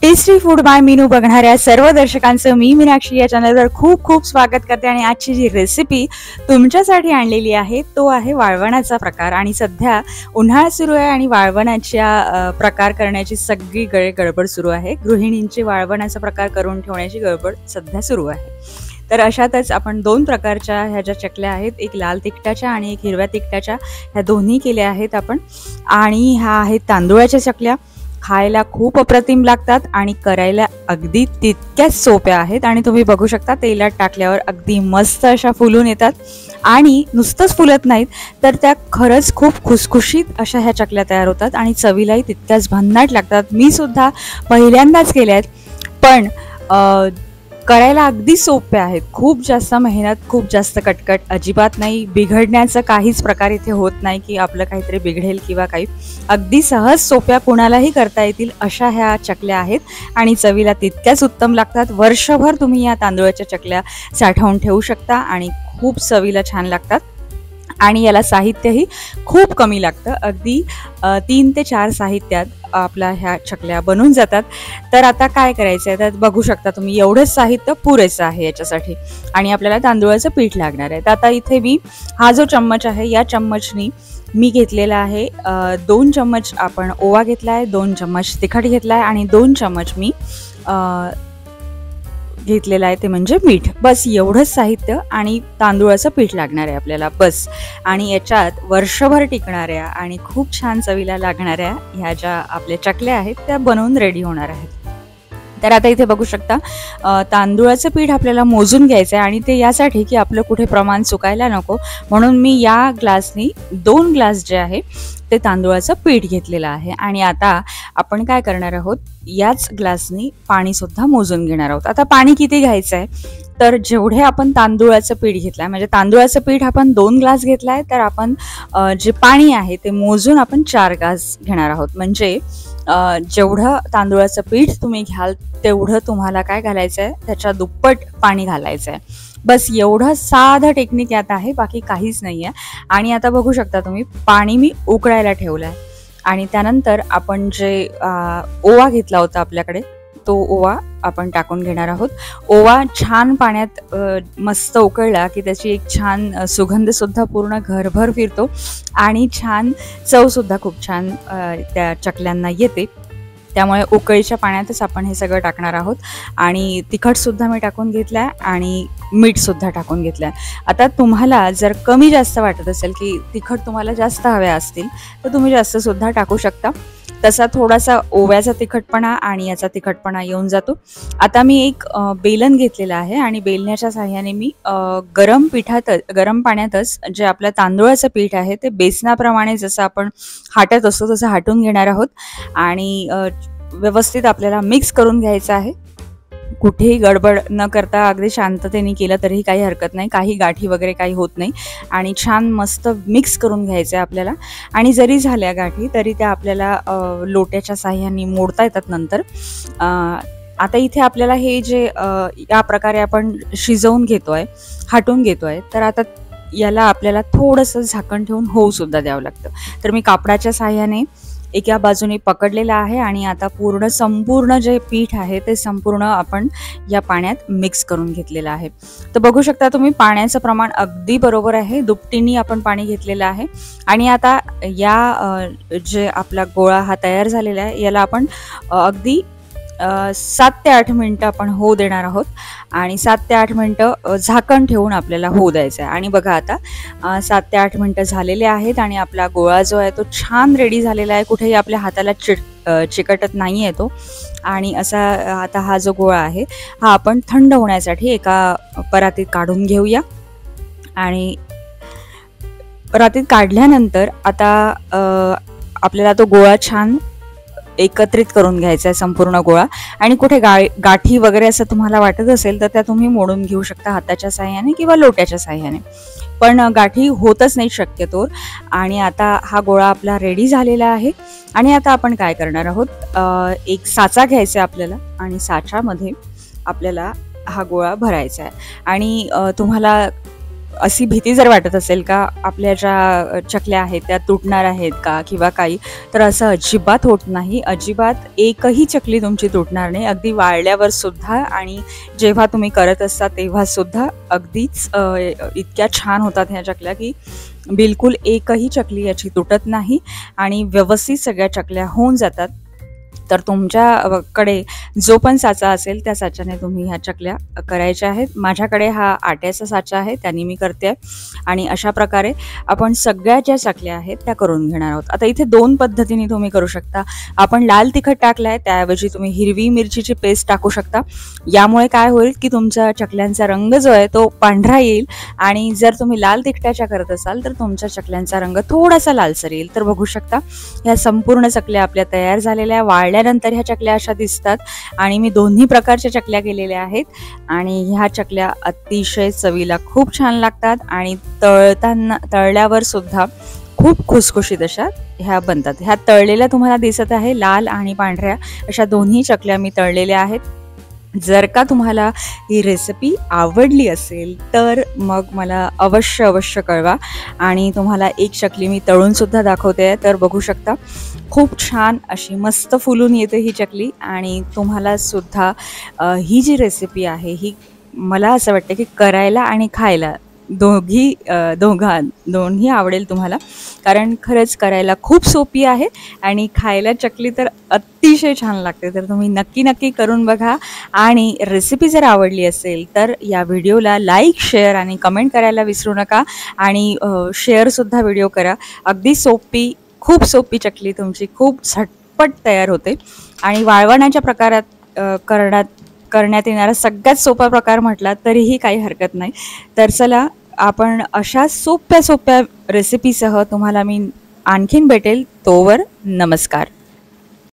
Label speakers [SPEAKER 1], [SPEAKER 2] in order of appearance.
[SPEAKER 1] Tasty food by Meenu बघणाऱ्या सर्व दर्शकांचं मी मीनाक्षी या चॅनलवर खूप खूप स्वागत करते। आणि आजची जी रेसिपी तुमच्यासाठी आणलेली आहे तो आहे वाळवणाचा प्रकार। आणि सध्या उन्हाळा सुरू आहे आणि वाळवणाच्या प्रकार करण्याची सगळी गडबड सुरू आहे। गृहिणींची वाळवणाचा प्रकार करून ठेवण्याची गडबड सध्या सुरू आहे। तर अशातच आपण दोन प्रकारच्या ह्या ज्या चकल्या आहेत, एक लाल तिखटाच्या आणि एक हिरव्या तिखटाच्या, ह्या दोन्ही केल्या आहेत आपण। आणि ह्या आहेत तांदूळाच्या चकल्या। खायला खूप अप्रतिम लागतात आणि करायला अगदी तितक्याच सोप्या आहेत। आणि तुम्ही बघू शकता तेलात टाकल्यावर अगदी मस्त अशा फुलून येतात। आणि नुसतंच फुलत नाहीत तर त्या खरंच खूप खुसखुशीत अशा ह्या चकल्या तयार होतात आणि चवीलाही तितक्याच भन्नाट लागतात। मी सुद्धा पहिल्यांदाच केल्या आहेत, पण करायला अगदी सोप्या आहेत। खूप जास्त मेहनत, खूप जास्त कटकट अजिबात नाही। बिघडण्याचं काहीच प्रकार इथे होत नाही की आपलं काहीतरी बिघडेल किंवा काही। अगदी सहज सोप्या कुणालाही करता येतील अशा ह्या चकल्या आहेत आणि चवीला तितक्याच उत्तम लागतात। वर्षभर तुम्ही या तांदूळाच्या चकल्या साठवून ठेवू शकता आणि खूप चवीला छान लागतात। आणि याला साहित्यही खूप कमी लागतं, अगदी 3 ते 4 साहित्यात आपल्या ह्या चकल्या बनून जातात। तर आता काय करायचं आहे, तर बघू शकता तुम्ही एवढंच साहित्य पुरेसं आहे याच्यासाठी। आणि आपल्याला तांदूळाचं पीठ लागणार आहे। तर आता इथे मी हा जो चम्मच आहे या चम्मचनी मी घेतलेला आहे 2 चम्मच आपण ओवा घेतला आहे, 2 चम्मच तिखट घेतला आहे आणि 2 चम्मच मी घेतलेलं आहे ते म्हणजे मीठ। बस एवढंच साहित्य आणि तांदूळाचं पीठ लागणार आहे आपल्याला, बस। आणि याच्यात वर्षभर टिकणाऱ्या आणि खूप छान चवीला लागणाऱ्या ह्या ज्या आपल्या चकल्या आहेत त्या बनवून रेडी होणार आहेत। तर आता इथे बघू शकता तांदूळाचं पीठ आपल्याला मोजून घ्यायचं आहे आणि ते यासाठी की आपलं कुठे प्रमाण चुकायला नको, म्हणून मी या ग्लासनी 2 ग्लास जे आहे ते तांदूळाचं पीठ घेतलेलं आहे। आणि आता आपण काय करणार आहोत, याच ग्लासनी पाणी सुद्धा मोजून घेणार आहोत। आता पाणी किती घ्यायचं आहे, तर जेवढे आपण तांदूळाचं पीठ घेतलं आहे, म्हणजे तांदूळाचं पीठ आपण 2 ग्लास घेतलं आहे, तर आपण जे पाणी आहे ते मोजून आपण 4 ग्लास घेणार आहोत। म्हणजे जेवढं तांदूळाचं पीठ तुम्ही घ्याल तेवढं तुम्हाला काय घालायचं आहे, त्याच्या दुप्पट पाणी घालायचं आहे। बस एवढं साधं टेक्निक यात आहे, बाकी काहीच नाही आहे। आणि आता बघू शकता तुम्ही पाणी मी उकळायला ठेवलं आहे। आणि त्यानंतर आपण जे ओवा घेतला होता आपल्याकडे तो ओवा आपण टाकून घेणार आहोत। ओवा छान पाण्यात मस्त उकळला की त्याची एक छान सुगंध सुद्धा पूर्ण घरभर फिरतो आणि छान चव सुद्धा खूप छान त्या चकल्यांना येते। त्यामुळे उकळीच्या पाण्यातच आपण हे सगळं टाकणार आहोत। आणि तिखट सुद्धा मी टाकून घेतलंय आणि मीठ सुद्धा टाकून घेतलंय। आता तुम्हाला जर कमी जास्त वाटत असेल की तिखट तुम्हाला जास्त हव्या असतील तर तुम्ही जास्त सुद्धा टाकू शकता। तसा थोडासा ओव्याचा तिखटपणा आणि याचा तिखटपणा येऊन जातो। आता मी एक बेलन घेतलेला आहे आणि बेलण्याच्या साहाय्याने मी गरम पाण्यातच जे आपलं तांदूळाचं पीठ आहे ते बेसनाप्रमाणे जसं आपण हाटत असतो तसं हाटून घेणार आहोत। आणि व्यवस्थित आपल्याला मिक्स करून घ्यायचं आहे। कुठेही गडबड न करता अगदी शांततेने केलं तरीही काही हरकत नाही, काही गाठी वगैरे काही होत नाही। आणि छान मस्त मिक्स करून घ्यायचं आहे आपल्याला। आणि जरी झाल्या गाठी तरी त्या आपल्याला लोट्याच्या साहाय्याने मोडता येतात नंतर। आता इथे आपल्याला हे जे या प्रकारे आपण शिजवून घेतोय, हाटून घेतोय, तर आता याला आपल्याला थोडंसं झाकण ठेवून होऊ सुद्धा द्यावं लागतं। तर मी कापडाच्या साहाय्याने एका बाजूने पकडलेला आहे आणि आता संपूर्ण जे पीठ आहे ते संपूर्ण आपण या पाण्यात मिक्स करून घेतलेलं आहे। तर बघू शकता तुम्ही पाण्याचं प्रमाण अगदी बरोबर आहे, दुपटीने आपण पाणी घेतलेलं आहे। आणि आता या जे आपला गोळा हा तयार झालेला आहे याला आपण अगदी 7 ते 8 मिनिटं आपण होऊ देणार आहोत। आणि 7 ते 8 मिनिटं झाकण ठेवून आपल्याला होऊ द्यायचं आहे। आणि बघा आता 7 ते 8 मिनिटं झालेले आहेत आणि आपला गोळा जो आहे तो छान रेडी झालेला आहे, कुठेही आपल्या हाताला चिकटत नाही आहे तो। आणि असा आता हा जो गोळा आहे हा आपण थंड होण्यासाठी एका परातीत काढून घेऊया। आणि परातीत काढल्यानंतर आता आपल्याला तो गोळा छान एकत्रित करून घ्यायचा आहे, संपूर्ण गोळा। आणि कुठे गाठी वगैरे असं तुम्हाला वाटत असेल तर त्या तुम्ही मोडून घेऊ शकता हाताच्या साहाय्याने किंवा लोट्याच्या साहाय्याने, पण गाठी होतच नाही शक्यतोवर। आणि आता हा गोळा आपला रेडी झालेला आहे। आणि आता आपण काय करणार आहोत, एक साचा घ्यायचा आहे आपल्याला आणि साच्यामध्ये आपल्याला हा गोळा भरायचा आहे। आणि तुम्हाला अशी भीती जर वाटत असेल का आपल्या ज्या चकल्या आहेत त्या तुटणार आहेत का किंवा काही, तर असं अजिबात होत नाही. अजिबात एकही चकली तुमची तुटणार नाही. अगदी वाळल्यावर सुद्धा आणि जेव्हा तुम्ही करत असता तेव्हा सुद्धा अगदीच इतक्या छान होतात ह्या चकल्या की बिलकुल एकही चकली याची तुटत नाही आणि व्यवस्थित सगळ्या चकल्या होऊन जातात. तर तुमच्याकडे जो पण साचा असेल त्या साच्याने तुम्ही ह्या चकल्या करायच्या आहेत. माझ्याकडे हा आट्याचा साचा आहे, त्याने मी करते आणि अशा प्रकारे आपण सगळ्या ज्या चकल्या आहेत त्या करून घेणार आहोत. आता इथे 2 पद्धतीने तुम्ही करू शकता. आपण लाल तिखट टाकलं आहे त्याऐवजी तुम्ही हिरवी मिरचीची पेस्ट टाकू शकता. यामुळे काय होईल की तुमच्या चकल्यांचा रंग जो आहे तो पांढरा येईल आणि जर तुम्ही लाल तिखटाच्या करत असाल तर तुमच्या चकल्यांचा रंग थोडासा लालसर येईल. तर बघू शकता ह्या संपूर्ण चकल्या आपल्या तयार झालेल्या. वाळल्यानंतर ह्या चकल्या अशा दिसतात आणि मी दोन्ही प्रकारच्या चकल्या केलेल्या आहेत आणि ह्या चकल्या अतिशय चवीला खूप छान लागतात आणि तळल्यावर सुद्धा खूप खुसखुशीत अशा ह्या बनतात. ह्या तळलेल्या तुम्हाला दिसत आहे, लाल आणि पांढऱ्या अशा दोन्ही चकल्या मी तळलेल्या आहेत. जर का तुम्हाला ही रेसिपी आवडली असेल तर मग मला अवश्य कळवा आणि तुम्हाला एक चकली मी तळूनसुद्धा दाखवते. तर बघू शकता खूप छान अशी मस्त फुलून येते ही चकली आणि तुम्हाला सुद्धा ही जी रेसिपी आहे ही मला असं वाटतं की करायला आणि खायला दोन्ही आवडेल तुम्हाला, कारण खरंच करायला खूप सोपी आहे आणि खायला चकली तर अतिशय छान लागते. तर तुम्ही नक्की करून बघा आणि रेसिपी जर आवडली असेल तर या व्हिडिओला लाईक, शेअर आणि कमेंट करायला विसरू नका आणि शेअरसुद्धा व्हिडिओ करा. अगदी खूप सोपी चकली तुमची खूप झटपट तयार होते आणि वाळवण्याच्या प्रकारात करण्यात येणारा सगळ्यात सोपा प्रकार म्हटला तरीही काही हरकत नाही. तर चला आपण अशा सोप्या रेसिपीसह तुम्हाला मी आणखीन भेटेल. तोवर नमस्कार.